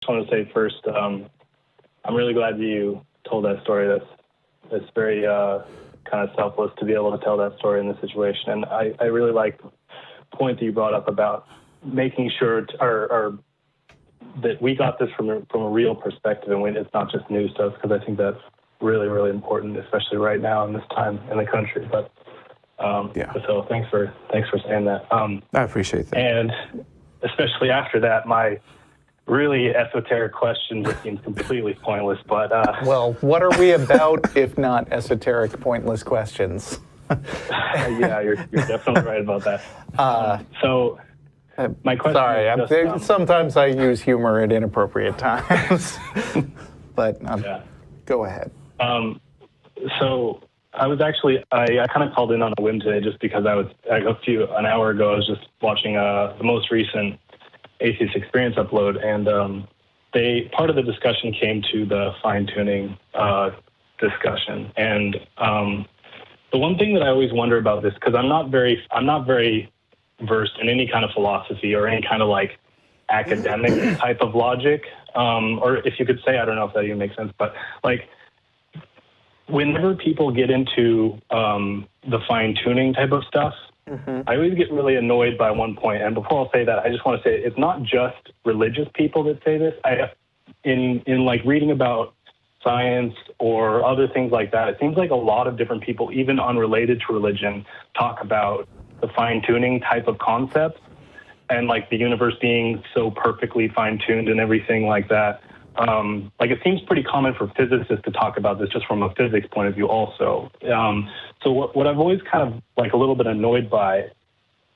just want to say first, I'm really glad you told that story. That's very kind of selfless to be able to tell that story in this situation. And I really like the point that you brought up about making sure that we got this from a real perspective, and it's not just news to us, because I think that's really, really important, especially right now in this time in the country. But so thanks for saying that. I appreciate that. And especially after that, my really esoteric question just seems completely pointless. But well, what are we about if not esoteric, pointless questions? Yeah, you're definitely right about that. So my question. Sorry, sometimes I use humor at inappropriate times, but go ahead. So I was actually I kind of called in on a whim today, just because an hour ago I was just watching the most recent Atheist Experience upload, and part of the discussion came to the fine-tuning discussion, and the one thing that I always wonder about this, because I'm not very versed in any kind of philosophy or any kind of like academic type of logic, or if you could say, I don't know if that even makes sense, but like whenever people get into the fine-tuning type of stuff, I always get really annoyed by one point. And before I'll say that, I just want to say it's not just religious people that say this. In like reading about science or other things like that, it seems like a lot of different people, even unrelated to religion, talk about the fine-tuning type of concepts and like the universe being so perfectly fine-tuned and everything like that. Like it seems pretty common for physicists to talk about this just from a physics point of view also. So what I've always kind of like a little bit annoyed by,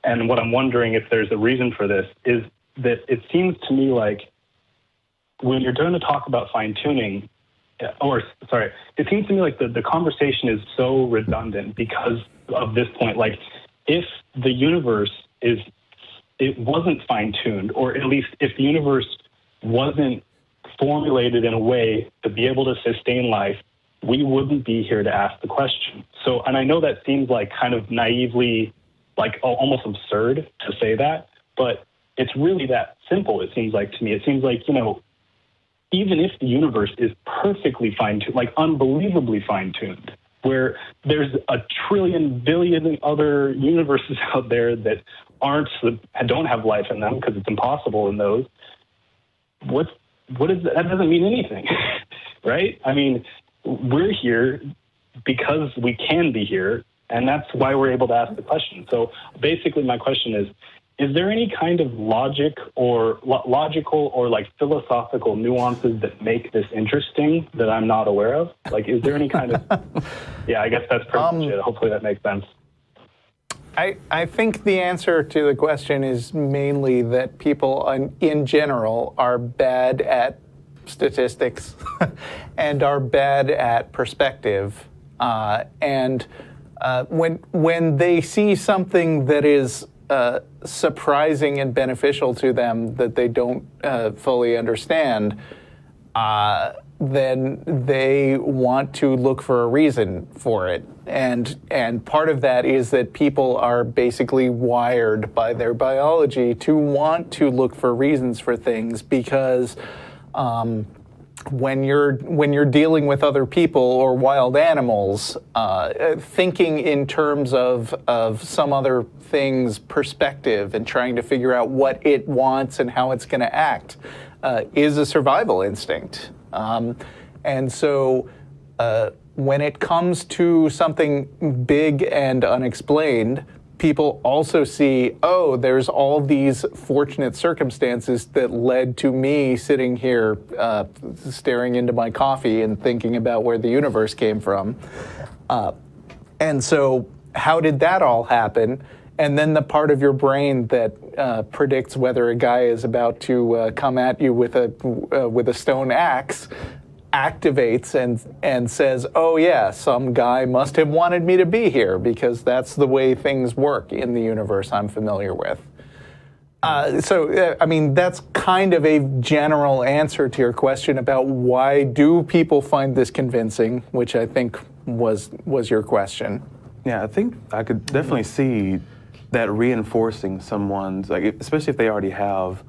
and what I'm wondering if there's a reason for this, is that it seems to me like when you're going to talk about fine-tuning, it seems to me like the conversation is so redundant because of this point. Like if the universe wasn't fine-tuned, or at least if the universe wasn't formulated in a way to be able to sustain life, we wouldn't be here to ask the question. So, and I know that seems like kind of naively, like almost absurd to say that, but it's really that simple, it seems like to me. It seems like, even if the universe is perfectly fine-tuned, like unbelievably fine-tuned, where there's a trillion, billion other universes out there that don't have life in them because it's impossible in those, that doesn't mean anything, right? I mean, we're here because we can be here, and that's why we're able to ask the question. So basically my question is there any kind of logical or like philosophical nuances that make this interesting that I'm not aware of? Like, is there any kind of, I guess that's pretty much it. Hopefully that makes sense. I think the answer to the question is mainly that people in general are bad at statistics and are bad at perspective. And when they see something that is surprising and beneficial to them that they don't fully understand, then they want to look for a reason for it. And part of that is that people are basically wired by their biology to want to look for reasons for things, because when you're dealing with other people or wild animals, thinking in terms of some other thing's perspective and trying to figure out what it wants and how it's going to act is a survival instinct. And so when it comes to something big and unexplained, people also see, there's all these fortunate circumstances that led to me sitting here staring into my coffee and thinking about where the universe came from. And so how did that all happen? And then the part of your brain that predicts whether a guy is about to come at you with a stone axe activates and says, some guy must have wanted me to be here, because that's the way things work in the universe I'm familiar with. That's kind of a general answer to your question about why do people find this convincing, which I think was your question. Yeah, I think I could definitely see that reinforcing someone's, like, especially if they already have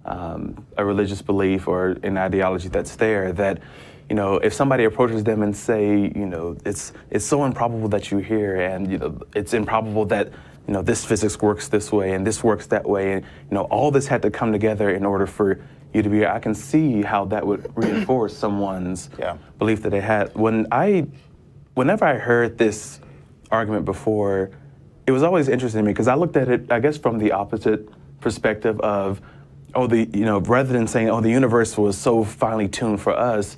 a religious belief or an ideology that's there, that, you know, if somebody approaches them and say, you know, it's so improbable that you're here, and, you know, it's improbable that, you know, this physics works this way and this works that way, and, you know, all this had to come together in order for you to be here. I can see how that would reinforce someone's belief that they had. Whenever I heard this argument before, it was always interesting to me because I looked at it, I guess, from the opposite perspective of, rather than saying, the universe was so finely tuned for us,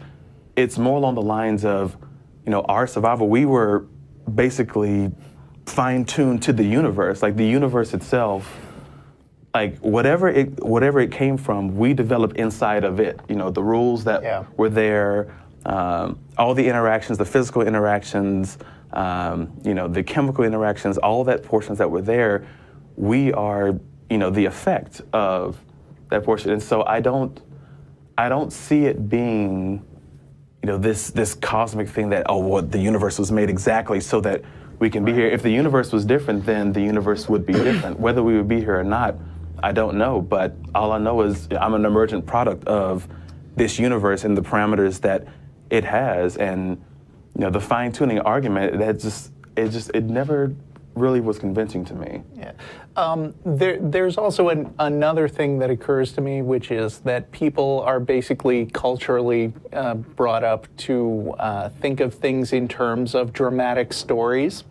it's more along the lines of, you know, our survival. We were basically fine-tuned to the universe, like the universe itself. Like whatever it came from, we developed inside of it. You know, the rules that were there, all the interactions, the physical interactions, the chemical interactions, all that portions that were there, we are, you know, the effect of that portion. And so I don't see it being, you know, this cosmic thing that, the universe was made exactly so that we can be here. If the universe was different, then the universe would be different. Whether we would be here or not, I don't know. But all I know is I'm an emergent product of this universe and the parameters that it has. And, you know, the fine-tuning argument, it never really was convincing to me. Yeah. There's also another thing that occurs to me, which is that people are basically culturally brought up to think of things in terms of dramatic stories.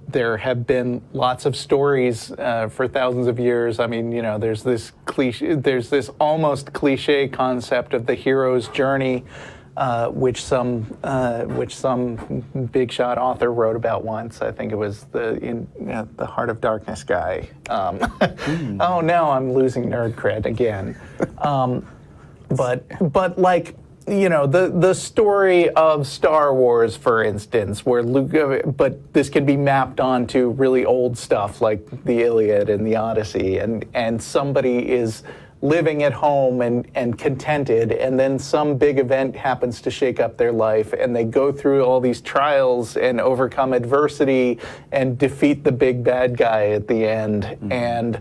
There have been lots of stories for thousands of years. I mean, you know, there's this almost cliche concept of the hero's journey, which some big shot author wrote about once. I think it was the Heart of Darkness guy. Oh, now I'm losing nerd cred again. But like, you know, the story of Star Wars, for instance, where Luke, but this can be mapped onto really old stuff like the Iliad and the Odyssey, and somebody is living at home and contented, and then some big event happens to shake up their life, and they go through all these trials and overcome adversity and defeat the big bad guy at the end. Mm-hmm. And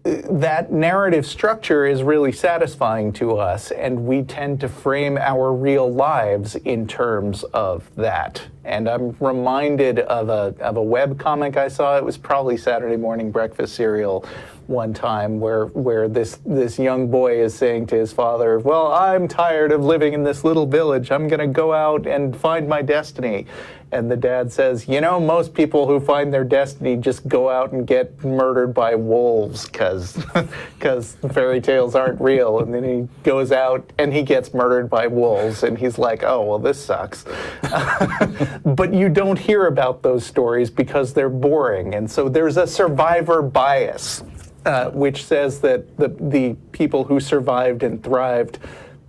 that narrative structure is really satisfying to us, and we tend to frame our real lives in terms of that. And I'm reminded of a webcomic I saw. It was probably Saturday Morning Breakfast Cereal one time, where this young boy is saying to his father, well, I'm tired of living in this little village. I'm going to go out and find my destiny. And the dad says, you know, most people who find their destiny just go out and get murdered by wolves because fairy tales aren't real. And then he goes out and he gets murdered by wolves. And he's like, oh, well, this sucks. But you don't hear about those stories because they're boring. And so there's a survivor bias, which says that the people who survived and thrived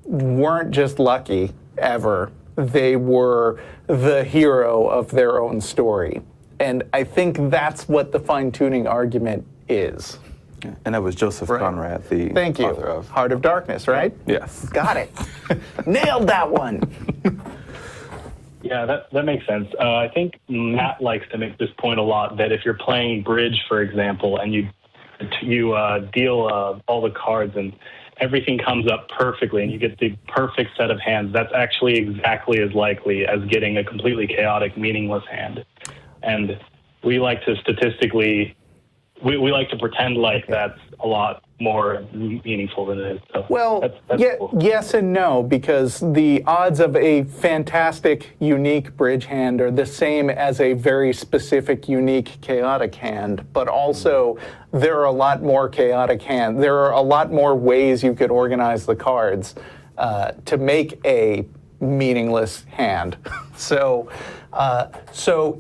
weren't just lucky ever. They were the hero of their own story. And I think that's what the fine-tuning argument is. Yeah. And that was Joseph Conrad, the author of Heart of Darkness, right? Yes. Got it. Nailed that one. Yeah, that makes sense. I think Matt likes to make this point a lot, that if you're playing bridge, for example, and you deal all the cards and everything comes up perfectly and you get the perfect set of hands, that's actually exactly as likely as getting a completely chaotic, meaningless hand. And we like to statistically, we like to pretend like that's a lot more meaningful than it is. So well, that's cool. Yes and no, because the odds of a fantastic, unique bridge hand are the same as a very specific, unique, chaotic hand. But also, there are a lot more chaotic hands. There are a lot more ways you could organize the cards to make a meaningless hand. So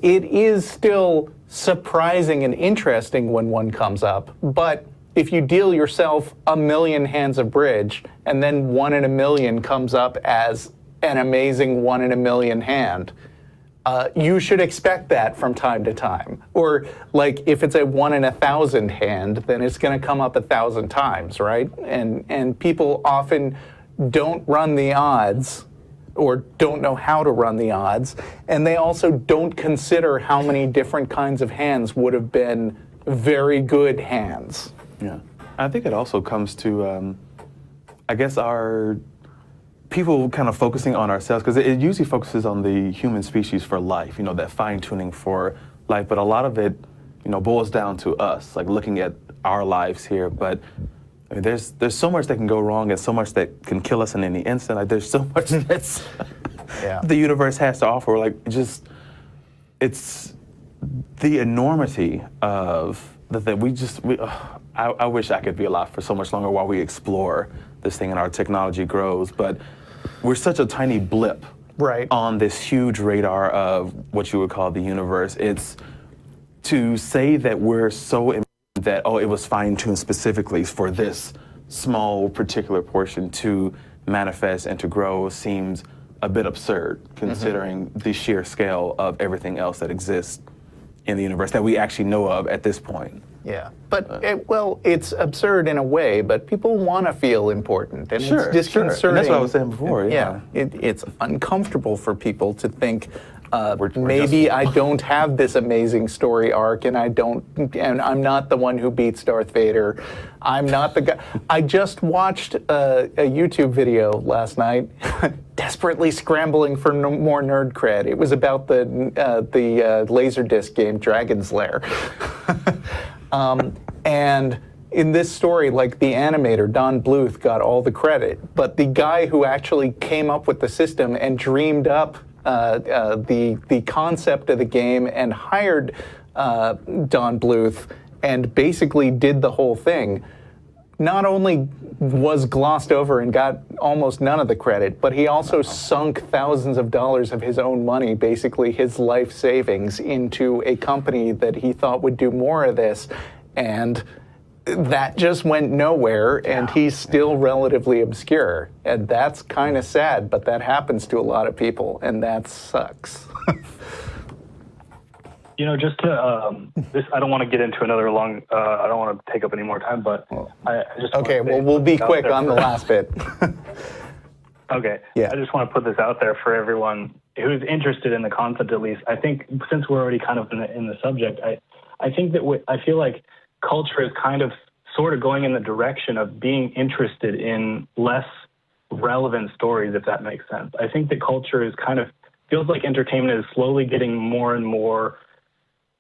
it is still surprising and interesting when one comes up, but if you deal yourself 1,000,000 hands of bridge and then 1 in a million comes up as an amazing 1 in a million hand, you should expect that from time to time. Or like if it's a 1 in 1,000 hand, then it's going to come up 1,000 times, right? And people often don't run the odds or don't know how to run the odds, and they also don't consider how many different kinds of hands would have been very good hands. Yeah. I think it also comes to, I guess, our people kind of focusing on ourselves, because it usually focuses on the human species for life, that fine-tuning for life, but a lot of it, boils down to us, like looking at our lives here. But I mean, there's so much that can go wrong and so much that can kill us in any instant. Like, there's so much that's the universe has to offer. Like, it's the enormity of that I wish I could be alive for so much longer while we explore this thing and our technology grows, but we're such a tiny blip on this huge radar of what you would call the universe. It's to say that we're so that, it was fine-tuned specifically for this small particular portion to manifest and to grow seems a bit absurd, considering the sheer scale of everything else that exists in the universe that we actually know of at this point. Yeah, but it's absurd in a way, but people want to feel important, and it's disconcerting. And that's what I was saying before. Yeah, it's uncomfortable for people to think maybe I don't have this amazing story arc, and I'm not the one who beats Darth Vader. I'm not the guy. I just watched a YouTube video last night, desperately scrambling for more nerd cred. It was about the Laserdisc game Dragon's Lair. And in this story, like, the animator, Don Bluth, got all the credit, but the guy who actually came up with the system and dreamed up the concept of the game and hired Don Bluth and basically did the whole thing, not only was glossed over and got almost none of the credit, but he also sunk thousands of dollars of his own money, basically his life savings, into a company that he thought would do more of this, and that just went nowhere, and he's still relatively obscure. And that's kind of sad, but that happens to a lot of people, and that sucks. Just to I don't want to get into another long. I don't want to take up any more time, but I just we'll be quick on the last bit. Okay. Yeah. I just want to put this out there for everyone who's interested in the concept. At least, I think, since we're already kind of in the subject, I think that I feel like culture is kind of sort of going in the direction of being interested in less relevant stories, if that makes sense. I think that culture is kind of feels like entertainment is slowly getting more and more.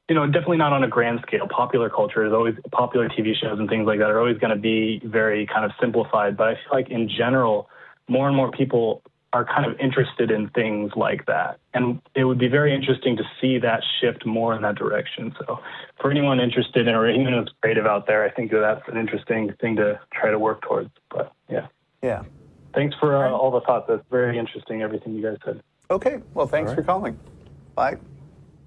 Definitely not on a grand scale. Popular culture is always, popular TV shows and things like that are always going to be very kind of simplified. But I feel like in general, more and more people are kind of interested in things like that. And it would be very interesting to see that shift more in that direction. So for anyone interested in, or anyone who's creative out there, I think that's an interesting thing to try to work towards. But yeah. Thanks for all the thoughts. That's very interesting, everything you guys said. Okay. Well, thanks for calling. Bye.